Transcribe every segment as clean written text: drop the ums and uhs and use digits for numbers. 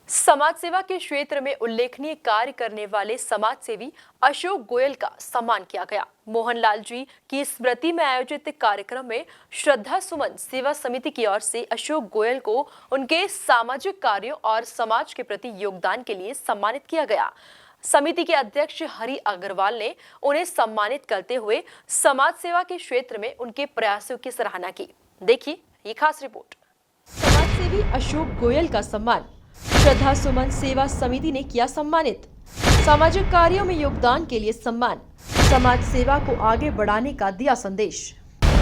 समाज सेवा के क्षेत्र में उल्लेखनीय कार्य करने वाले समाज सेवी अशोक गोयल का सम्मान किया गया। मोहनलाल जी की स्मृति में आयोजित कार्यक्रम में श्रद्धा सुमन सेवा समिति की ओर से अशोक गोयल को उनके सामाजिक कार्यों और समाज के प्रति योगदान के लिए सम्मानित किया गया। समिति के अध्यक्ष हरि अग्रवाल ने उन्हें सम्मानित करते हुए समाज सेवा के क्षेत्र में उनके प्रयासों की सराहना की। देखिए ये खास रिपोर्ट। समाज सेवी अशोक गोयल का सम्मान श्रद्धा सुमन सेवा समिति ने किया सम्मानित। सामाजिक कार्यों में योगदान के लिए सम्मान, समाज सेवा को आगे बढ़ाने का दिया संदेश।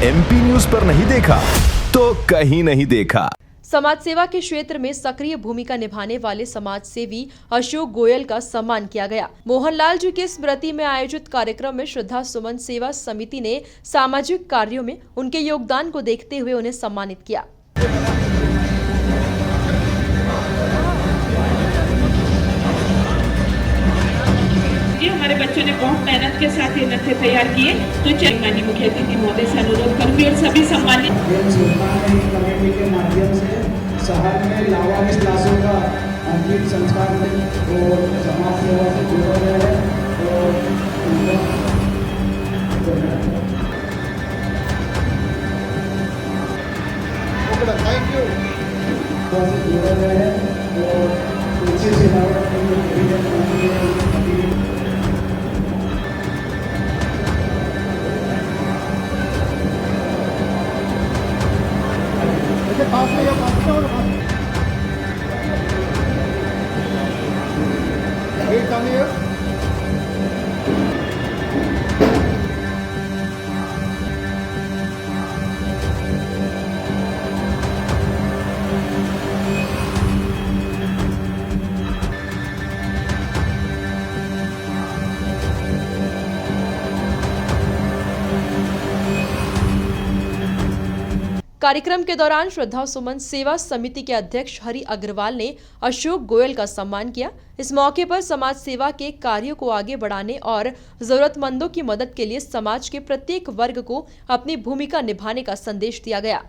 एमपी न्यूज पर नहीं देखा तो कहीं नहीं देखा। समाज सेवा के क्षेत्र में सक्रिय भूमिका निभाने वाले समाज सेवी अशोक गोयल का सम्मान किया गया। मोहनलाल जी की स्मृति में आयोजित कार्यक्रम में श्रद्धा सुमन सेवा समिति ने सामाजिक कार्यों में उनके योगदान को देखते हुए उन्हें सम्मानित किया। हमारे बच्चों ने बहुत मेहनत के साथ ये नृत्य तैयार किए। तो माननीय मुख्य अतिथि महोदय से अनुरोध करूंगी और सभी सम्मानित कमेटी के माध्यम से शहर में लावारिस लाशों का अंतिम संस्कार और समाज सेवा से जुड़े हुए हैं थैंक यू जुड़े हुए हैं और तुलसी सिलावट पास में या पास में और एक काम है। कार्यक्रम के दौरान श्रद्धा सुमन सेवा समिति के अध्यक्ष हरि अग्रवाल ने अशोक गोयल का सम्मान किया। इस मौके पर समाज सेवा के कार्यों को आगे बढ़ाने और जरूरतमंदों की मदद के लिए समाज के प्रत्येक वर्ग को अपनी भूमिका निभाने का संदेश दिया गया।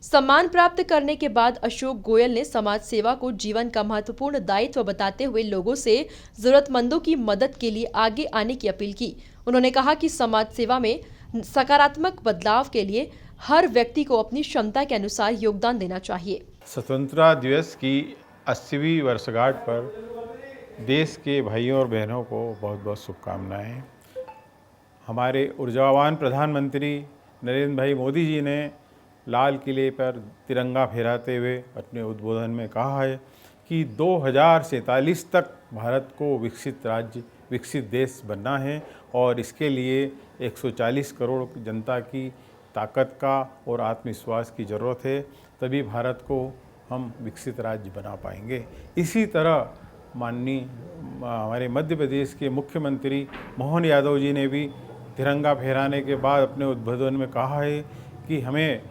सम्मान प्राप्त करने के बाद अशोक गोयल ने समाज सेवा को जीवन का महत्वपूर्ण दायित्व बताते हुए लोगों से जरूरतमंदों की मदद के लिए आगे आने की अपील की। उन्होंने कहा कि समाज सेवा में सकारात्मक बदलाव के लिए हर व्यक्ति को अपनी क्षमता के अनुसार योगदान देना चाहिए। स्वतंत्रता दिवस की 80वीं वर्षगांठ पर देश के भाइयों और बहनों को बहुत बहुत शुभकामनाएं। हमारे ऊर्जावान प्रधानमंत्री नरेंद्र भाई मोदी जी ने लाल किले पर तिरंगा फहराते हुए अपने उद्बोधन में कहा है कि 2047 तक भारत को विकसित राज्य, विकसित देश बनना है और इसके लिए 140 करोड़ जनता की ताकत का और आत्मविश्वास की ज़रूरत है, तभी भारत को हम विकसित राज्य बना पाएंगे। इसी तरह माननीय हमारे मध्य प्रदेश के मुख्यमंत्री मोहन यादव जी ने भी तिरंगा फहराने के बाद अपने उद्बोधन में कहा है कि हमें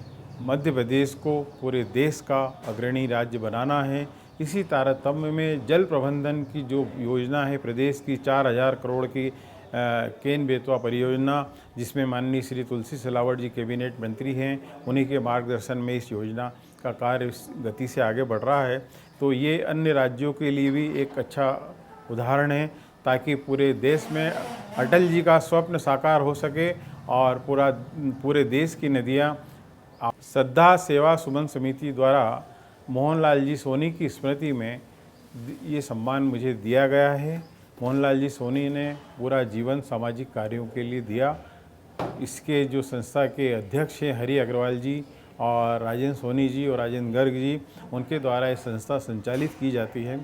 मध्य प्रदेश को पूरे देश का अग्रणी राज्य बनाना है। इसी तारतम्य में जल प्रबंधन की जो योजना है प्रदेश की 4000 करोड़ की केन बेतवा परियोजना, जिसमें माननीय श्री तुलसी सिलावट जी कैबिनेट मंत्री हैं, उन्हीं के मार्गदर्शन में इस योजना का कार्य गति से आगे बढ़ रहा है। तो ये अन्य राज्यों के लिए भी एक अच्छा उदाहरण है ताकि पूरे देश में अटल जी का स्वप्न साकार हो सके और पूरे देश की नदियाँ। श्रद्धा सेवा सुमन समिति द्वारा मोहनलाल जी सोनी की स्मृति में ये सम्मान मुझे दिया गया है। मोहनलाल जी सोनी ने पूरा जीवन सामाजिक कार्यों के लिए दिया। इसके जो संस्था के अध्यक्ष हैं हरि अग्रवाल जी और राजेंद्र सोनी जी और राजेंद्र गर्ग जी, उनके द्वारा ये संस्था संचालित की जाती है।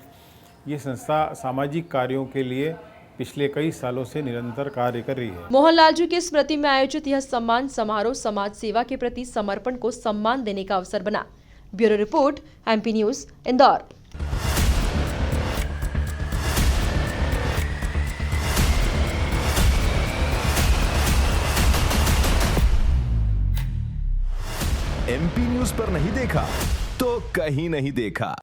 ये संस्था सामाजिक कार्यों के लिए पिछले कई सालों से निरंतर कार्य कर रही है। मोहनलाल जी की स्मृति में आयोजित यह सम्मान समारोह समाज सेवा के प्रति समर्पण को सम्मान देने का अवसर बना। Bureau report, MP news, Indore. MP news पर नहीं देखा तो कहीं नहीं देखा।